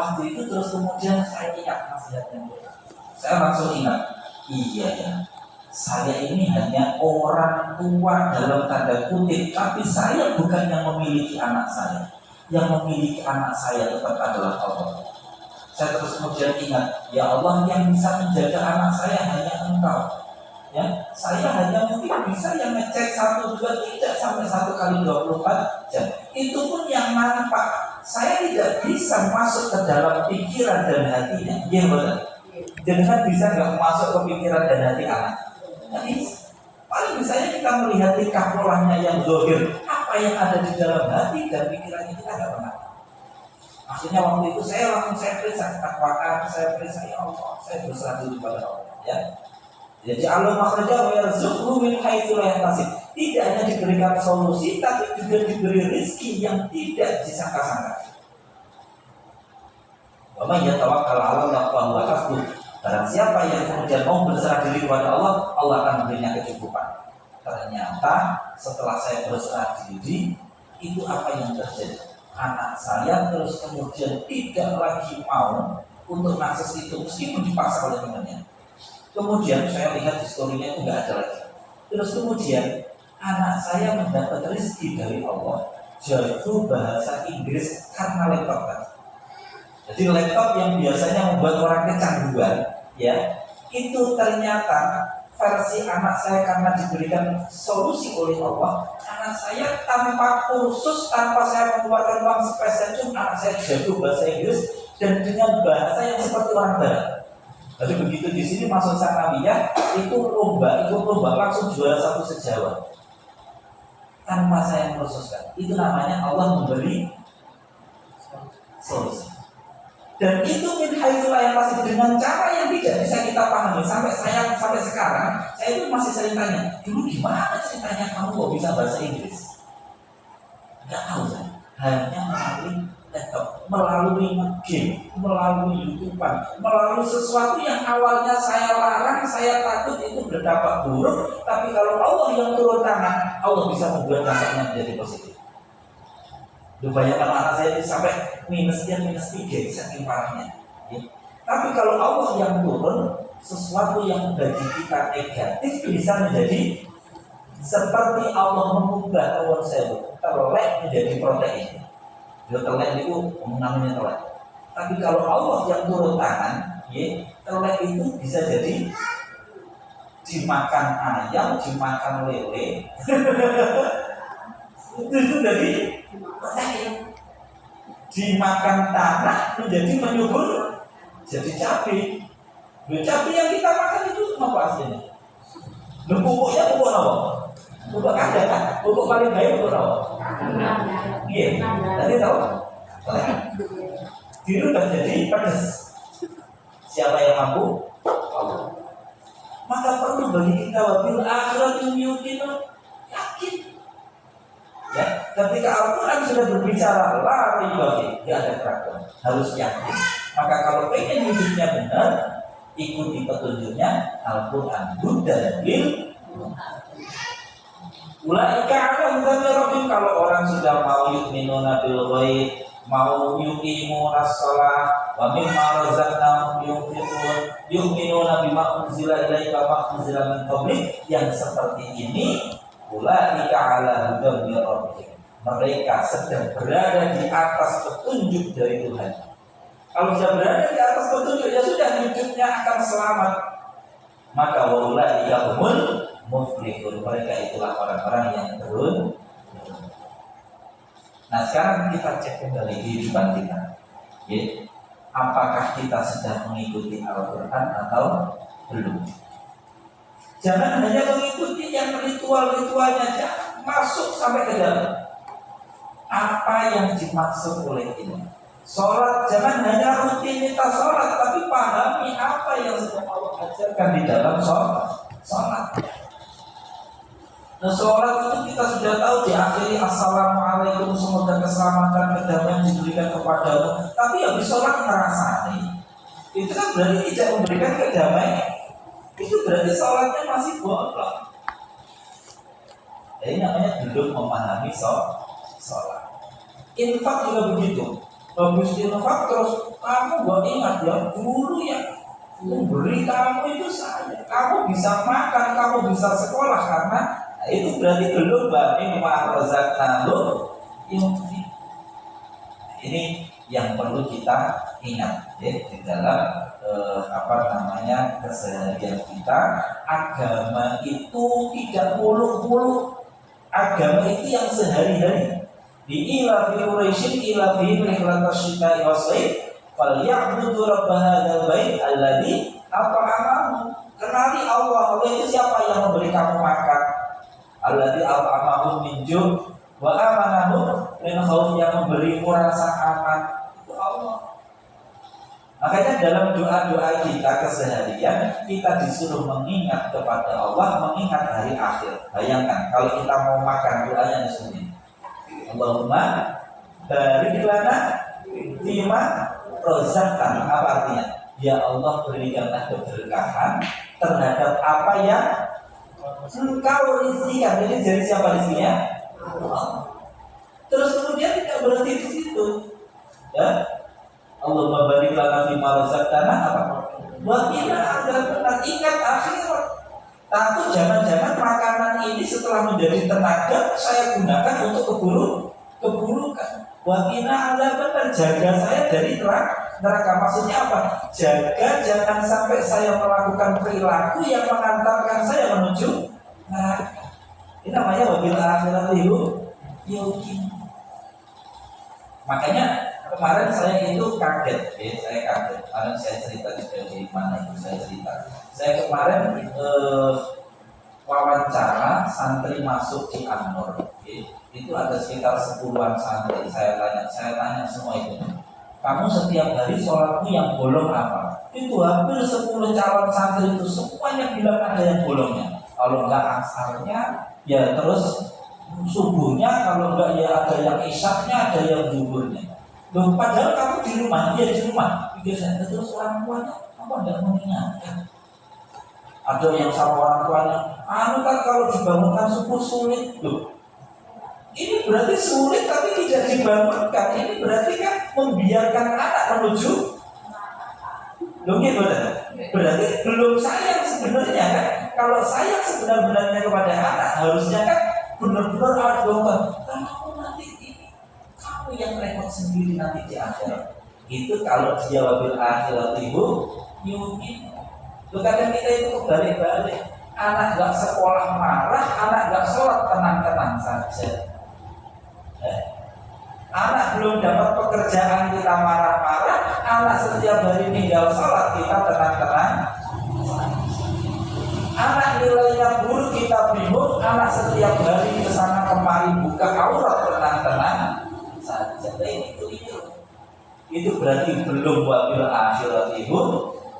waktu itu terus kemudian saya ingat nasihatnya. Saya langsung ingat, iya ya, saya ini hanya orang tua dalam tanda kutip, tapi saya bukan yang memiliki anak saya. Yang memiliki anak saya tetap adalah Allah. Saya terus kemudian ingat, ya Allah, yang bisa menjaga anak saya hanya Engkau. Ya, saya hanya mungkin bisa yang ngecek 1, 2, 3 sampai 1 kali 24 jam. Itu pun yang nampak. Saya tidak bisa masuk ke dalam pikiran dan hatinya. Iya betul. Jangan bisa nggak masuk ke pikiran dan hati anak. Jadi paling misalnya kita melihat tingkah polanya yang zahir, apa yang ada di dalam hati dan pikirannya kita nggak pernah. Maksudnya waktu itu saya periksa ketakwaan, saya periksa ya Allah, saya berserah diri kepada Allah. Ya. Jadi Allah makhraja wa yarzuqhu min haitsu la yahtasib. Tidak hanya diberikan solusi, tapi juga diberi rezeki yang tidak disangka-sangka. Wa may yatawakkal 'ala Allah fa huwa hasbuh. Barang siapa yang kemudian mau berserah diri kepada Allah, Allah akan memberinya kecukupan. Ternyata setelah saya berserah diri, itu apa yang terjadi? Anak saya terus kemudian tidak lagi mau untuk akses itu meskipun dipaksa oleh temannya. Kemudian saya lihat historinya itu nggak ada lagi. Terus kemudian anak saya mendapat rezeki dari Allah, jago bahasa Inggris karena laptop. Jadi laptop yang biasanya membuat orang kecanduan, ya, itu ternyata versi anak saya karena diberikan solusi oleh Allah. Anak saya tanpa kursus, tanpa saya mengeluarkan uang sepeser pun, anak saya jago bahasa Inggris dan dengan bahasa yang seperti orang barat. Jadi begitu di sini masuk sanawiyah, ikut lomba langsung juara 1 se-Jawa. Tanpa saya kursuskan. Itu namanya Allah memberi solusi. Dan itu min haitsu la yahtasib, dengan cara yang tidak bisa kita pahami. Sampai sekarang saya itu masih sering tanya, dulu gimana ceritanya kamu kok bisa bahasa Inggris? Enggak tahu saya. Hanya melalui laptop, melalui game, melalui YouTube, melalui sesuatu yang awalnya saya larang, saya takut itu berdampak buruk, tapi kalau Allah yang turun tangan, Allah bisa membuat dampaknya menjadi positif. Lu bayangkan anak saya itu sampai minus 3 saking parahnya. Ya. Tapi kalau Allah yang turun, sesuatu yang bagi kita negatif bisa menjadi seperti Allah mengubah awan sel telek menjadi protein. Telek itu namanya telek. Tapi kalau Allah yang turun tangan, ya, telek itu bisa jadi dimakan ayam, dimakan lele. Itu jadi protein. Dimakan tanah menjadi menyubur jadi cabai. Cabai yang kita makan itu apa aslinya? Pupuknya pupuk apa? Pupuk kandang kan? Pupuk paling baik pupuk apa? Iya, tadi tahu? Dirubah jadi pedas. Siapa yang mampu? Allah. Maka perlu bagi kita wabil akhirat yuqinu, yakin. Ya, ketika Al-Quran sudah berbicara la raiba fi, tidak ada keraguan, harus yakin. Maka kalau pengen hidupnya benar, ikuti petunjuknya Al-Quran, hudan lil ulaika ala hudan rabbihim. Kalau orang sudah mau yu'minuna bil ghaib, mau yuqimunas shalah wa mimma razaqnahum yunfiqun, yu'minuna bima unzila ilaika wa unzila min qablik, yang seperti ini ulaika ala hudan rabbihim, mereka sedang berada di atas petunjuk dari Tuhan. Kalau sudah berada di atas petunjuk, ya sudah, hidupnya akan selamat. Maka ulaika humul muflihun, mereka itulah orang-orang yang beruntung. Nah, sekarang kita cek kembali kehidupan kita. Ya, apakah kita sedang mengikuti Al-Quran atau belum? Jangan hanya mengikuti yang ritual-ritualnya, jangan masuk sampai ke dalam. Apa yang dimaksud oleh ini? Sholat, jangan hanya rutinitas sholat, tapi pahami apa yang sedang Allah ajarkan di dalam sholat. Nah, sholat itu kita sudah tahu diakhiri assalamualaikum, semoga keselamatan kedamaian diberikan kepadamu. Tapi habis sholat ngerasani, itu kan berarti tidak memberikan kedamaian. Itu berarti sholatnya masih bolong. Ini namanya belum memahami sholat. Infak juga begitu. Habis infak terus kamu gak ingat ya dulu ya beri kamu itu saya. Kamu bisa makan, kamu bisa sekolah karena itu berarti belum bagi ma'rozaknahu. Ini yang perlu kita ingat ya, di dalam keseharian kita. Agama itu tidak muluk-muluk. Agama itu yang sehari-hari. Di ila fi Quraisyin ila fi rihlatasyita'i was-sayf falyabudu rabb hadzal bait alladzi at'amahum. Kenali Allah. Allah itu siapa yang memberi kamu makan? Alladzi at'amahum min ju' wa amanahum min khauf, yang memberimu rasa aman. Itu Allah. Makanya dalam doa-doa kita keseharian kita disuruh mengingat kepada Allah, mengingat hari akhir. Bayangkan kalau kita mau makan, doanya disini, Allahumma barik lana fima rozaqtana. Apa artinya? Ya Allah, berikanlah keberkahan terhadap apa yang Engkau rizkikan. Jadi dari siapa rizkinya? Allah. Terus kemudian tidak berhenti di situ. Ya, Allahumma barik lana fima rozaqtana apa? Wa qina adzabannar. Ingat akhirat. Takut jangan-jangan makanan ini setelah menjadi tenaga saya gunakan untuk keburukan. Wa qina adzabannar. Jaga saya dari neraka. Maksudnya apa? Jaga jangan sampai saya melakukan perilaku yang mengantarkan saya menuju neraka. Ini namanya wabil akhirati yuqin. Makanya kemarin saya itu kaget, saya kaget. Kemarin saya cerita di mana itu saya cerita. Saya kemarin wawancara santri masuk di An-Nur. Itu ada sekitar 10-an santri. Saya tanya semua itu. Kamu setiap hari sholatmu yang bolong apa? Itu hampir 10 calon santri itu semuanya bilang ada yang bolongnya. Kalau enggak asarnya, ya terus subuhnya. Kalau enggak ya ada yang isyaknya, ada yang zuhurnya. Loh, padahal kamu di rumah, dia di rumah. Pikir saya, terus orang tuanya apa enggak mengingatkan? Ada yang sama orang tuanya, kan kalau dibangunkan subuh sulit. Loh, ini berarti sulit tapi tidak dibangunkan. Ini berarti kan membiarkan anak menuju. Loh, gitu kan? Berarti belum sayang sebenarnya kan? Kalau sayang sebenar-benarnya kepada anak, harusnya kan benar-benar ada doa. Kamu nanti ini, kamu yang repot sendiri nanti di akhirat. Itu kalau dia wabil akhirat ibu, yukin. Loh, kadang kita itu kebalik-balik. Anak gak sekolah marah, anak gak sholat tenang-tenang saja. Anak belum dapat pekerjaan kita marah-marah, anak setiap hari tinggal sholat kita tenang-tenang. Anak nilainya buruk kita bingung, anak setiap hari kesana kemari buka aurat tenang-tenang saja. Itu berarti belum wabil akhirat ibu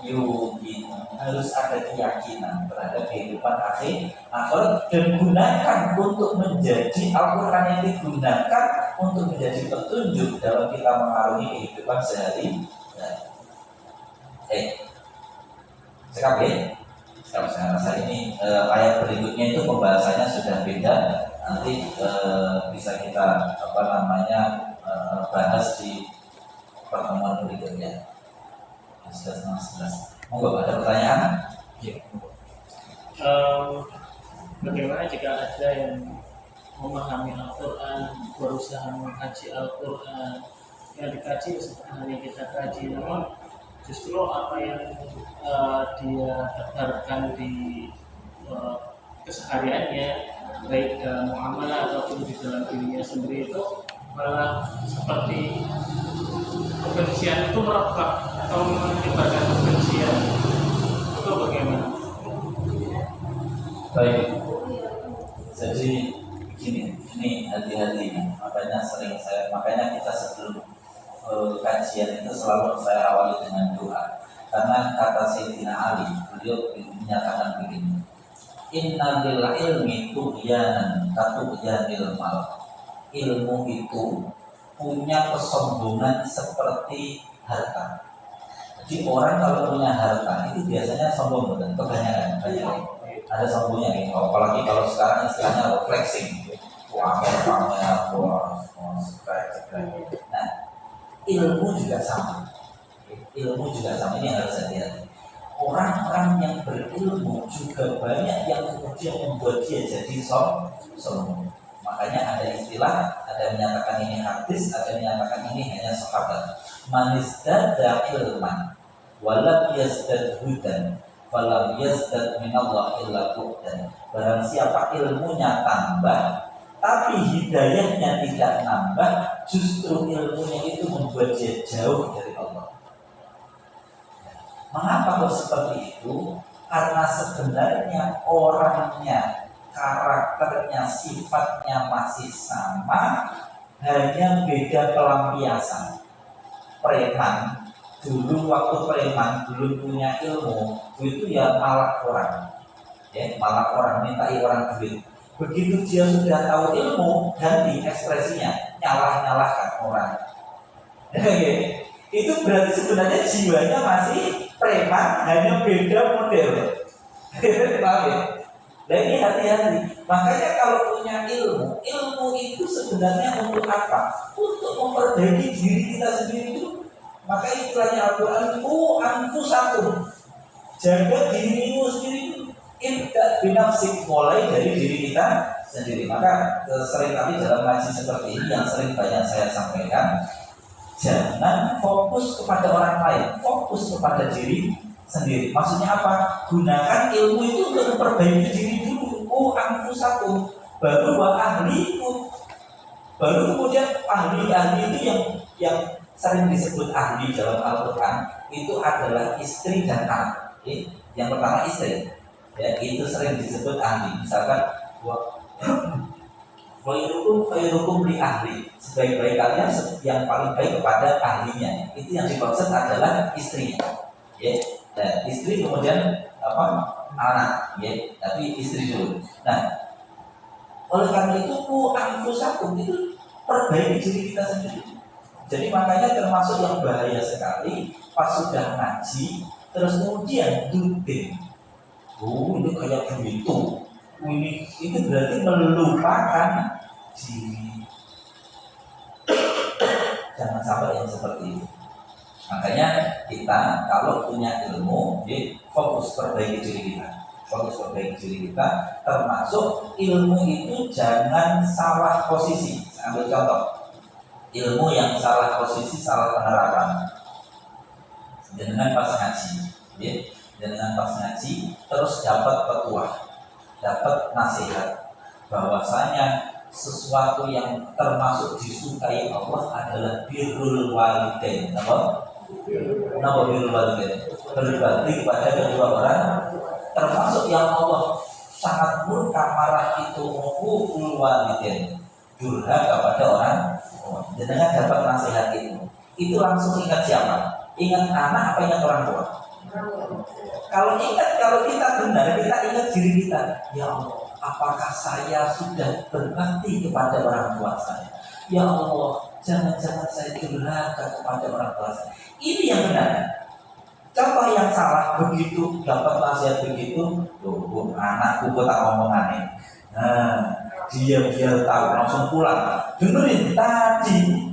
yukin. Harus ada keyakinan terhadap kehidupan akhirat dan gunakan untuk menjadi Al-Quran yang digunakan untuk menjadi petunjuk dalam kita mengarungi kehidupan sehari. Sekali saya rasa ini ayat berikutnya itu pembahasannya sudah beda. Nanti bisa kita bahas di pertemuan berikutnya. Sudah 11. Monggo, ada pertanyaan? Ya. Bagaimana jika ada yang memahami Al-Quran, berusaha mengkaji Al-Quran, yang dikaji sebenarnya kita kaji, namun justru apa yang dia tebarkan di kesehariannya, baik dalam muamalah ataupun di dalam dirinya sendiri, itu malah seperti kebencian itu merebak atau menyebarkan kebencian. Itu bagaimana? Baik. Jadi begini, ini hati-hati. Makanya kita sebelum kajian itu selalu saya awali dengan doa. Karena kata Sayyidina Ali, beliau menyatakan begini: Inna lil ilmi tughyanan katugyanil mal. Ilmu itu punya kesombongan seperti harta. Jadi orang kalau punya harta itu biasanya sombong, dan kebanyakan ada sombongnya nih. Apalagi kalau sekarang istilahnya flexing, pamer. Nah, ilmu juga sama. Ilmu juga sama, ini harus hati-hati. Orang-orang yang berilmu juga banyak yang kemudian membuat dia jadi sombong. Makanya ada istilah, ada yang menyatakan ini hadis, ada yang menyatakan ini hanya sahabat. Manizdada ilman walam yazdad hudan walam yazdad minallah illa bu'dan. Barang siapa ilmunya tambah tapi hidayahnya tidak nambah, justru ilmunya itu membuat dia jauh dari Allah. Mengapa kok seperti itu? Karena sebenarnya orangnya, karakternya, sifatnya masih sama, hanya beda pelampiasan. Preman dulu, waktu preman belum punya ilmu, itu ya malak orang, malak orang, mintai orang duit. Begitu dia sudah tahu ilmu, ganti ekspresinya, nyalah-nyalahkan orang. Itu berarti sebenarnya jiwanya masih preman, hanya beda model. Paham ya? Dan ini hati-hati. Makanya kalau punya ilmu, ilmu itu sebenarnya untuk apa? Untuk memperbaiki diri kita sendiri itu. Maka istilahnya Al-Quran, anfusakum, jaga dirimu sendiri. Ibda binafsik, mulai dari diri kita sendiri. Maka sering kali dalam ngaji seperti ini yang sering banyak saya sampaikan, jangan fokus kepada orang lain, fokus kepada diri sendiri. Maksudnya apa? Gunakan ilmu itu untuk memperbaiki diri dulu. Anfusakum, baru ahliku, baru kemudian ahli itu yang sering disebut ahli dalam Al-Quran itu adalah istri dan anak. Yang pertama istri, ya, itu sering disebut ahli. Misalkan khairukum li ahli, sebaik-baik kalian yang paling baik kepada ahlinya. Itu yang dimaksud adalah istrinya, ya. Dan istri kemudian anak, ya, tapi istri dulu. Nah, oleh karena itu anfusakum itu perbaiki diri kita sendiri. Jadi makanya termasuk yang bahaya sekali pas sudah ngaji terus kemudian duding. Ini kayak begitu. Ini itu berarti melupakan diri. Jangan sampai yang seperti itu. Makanya kita kalau punya ilmu, fokus perbaiki diri kita. Fokus perbaiki diri kita, termasuk ilmu itu jangan salah posisi. Saya ambil contoh. Ilmu yang salah posisi, salah penerapan. Dengan pas ngaji, dengan pas ngaji, terus dapat petuah, dapat nasihat, bahwasanya sesuatu yang termasuk disukai Allah adalah birrul walidain. Nama birrul walidain, berbakti kepada kedua orang, termasuk yang Allah sangat murka marah itu hukul walidain, durhaka kepada orang. Dengan dapat nasihat itu langsung ingat siapa? Ingat anak apa ingat orang tua? Kalau kita benar, kita ingat diri kita. Ya Allah, apakah saya sudah berbakti kepada orang tua saya? Ya Allah, jangan-jangan saya durhaka kepada orang tua saya. Ini yang benar. Contoh yang salah begitu dapat nasihat begitu, tuh anakku kok tak ngomong aneh. Nah, dia tahu langsung pulang. Dengerin tadi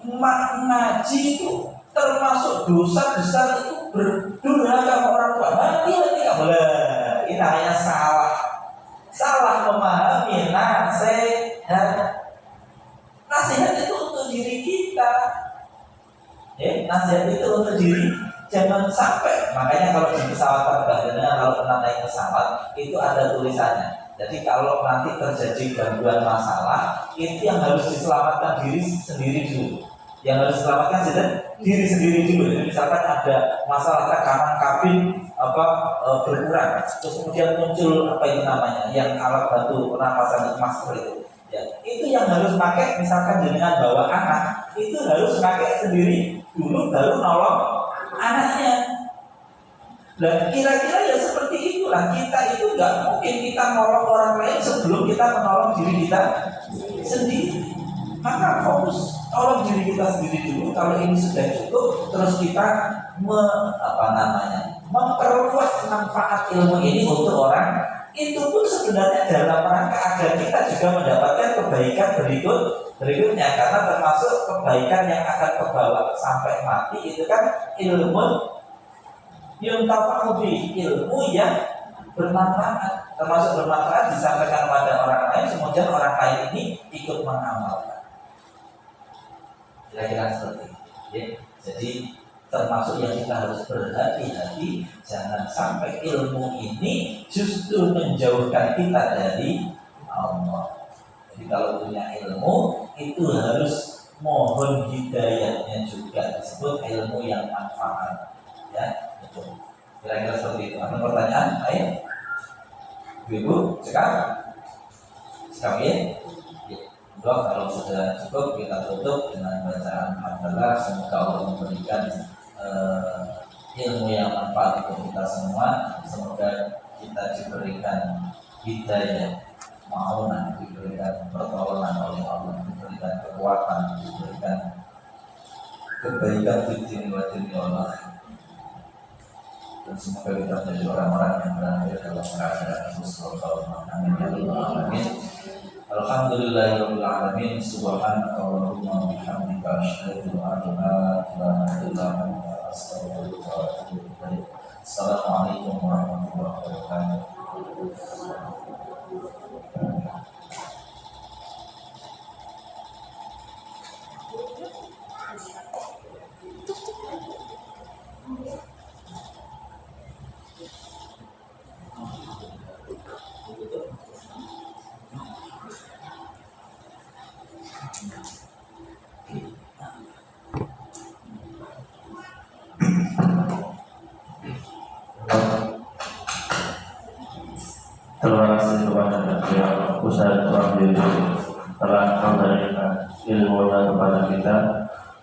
mak ngaji itu termasuk dosa besar itu berdurhaka ke orang tua. Nanti nggak boleh. Ini hanya salah memahami nasihat. Nasihat itu untuk diri kita. Nasihat itu untuk diri. Jangan sampai. Makanya kalau di pesawat terbang, kalau pernah naik pesawat itu ada tulisannya. Jadi kalau nanti terjadi gangguan masalah, itu yang harus diselamatkan diri sendiri dulu. Yang harus diselamatkan diri sendiri dulu. Jadi misalkan ada masalah tekanan kabin berkurang, terus kemudian muncul itu namanya, yang alat bantu pernapasan masker itu. Ya, itu yang harus pakai. Misalkan dengan bawa anak, itu harus pakai sendiri dulu, baru nolong anaknya. Dan kira-kira ya seperti itulah, kita itu nggak mungkin kita menolong orang lain sebelum kita menolong diri kita sendiri. Maka fokus tolong diri kita sendiri dulu. Kalau ini sudah cukup, terus kita memperluas manfaat ilmu ini untuk orang itu pun sebenarnya dalam rangka agar kita juga mendapatkan kebaikan berikutnya, karena termasuk kebaikan yang akan kebawa sampai mati itu kan ilmu yuntafa'u bihi, ilmu yang bermanfaat, termasuk bermanfaat disampaikan pada orang lain, kemudian orang lain ini ikut mengamalkan. Kira-kira seperti itu. Ya. Jadi termasuk yang kita harus berhati-hati, jangan sampai ilmu ini justru menjauhkan kita dari Allah. Jadi kalau punya ilmu itu harus mohon hidayahnya juga, disebut ilmu yang manfaat. Ya, betul. Kira-kira seperti itu. Ada pertanyaan lain? Ibu, sekarang ya. Kalau sudah cukup kita tutup dengan bacaan hamdalah. Semoga Allah memberikan ilmu yang manfaat untuk kita semua. Semoga kita diberikan hidayah, maunan, diberikan pertolongan oleh Allah, diberikan kekuatan, diberikan kebaikan di dunia Allah. Dan semoga kita menjadi orang-orang yang berakhir dalam keadaan Rasulullah. Amin. Alhamdulillahirabbil alamin. Subhanakallahumma wa bihamdika asyhadu an la ilaha illa anta astaghfiruka wa atubu ilaik. Assalamualaikum warahmatullahi wabarakatuh. Terima kasih kepada pihak Ustaz Ramli telah memberikan ilmunya kepada kita.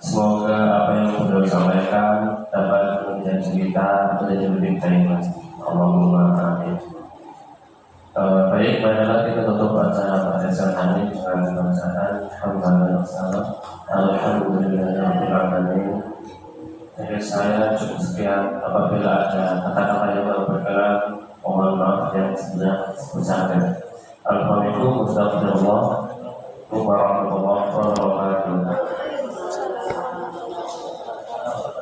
Semoga apa yang beliau sampaikan dapat menjadi kita menjadi lebih baik lagi. Allahumma amin. Baik, marilah kita tutup acara pada saat ini dengan bacaan hamdalah. Alhamdulillahirabbil alamin. Dari saya cukup sekian. Apabila ada kata-kata yang berkenan, mohon maaf yang sebesar-besarnya. Alhamdulillah, warahmatullahi wabarakatuh.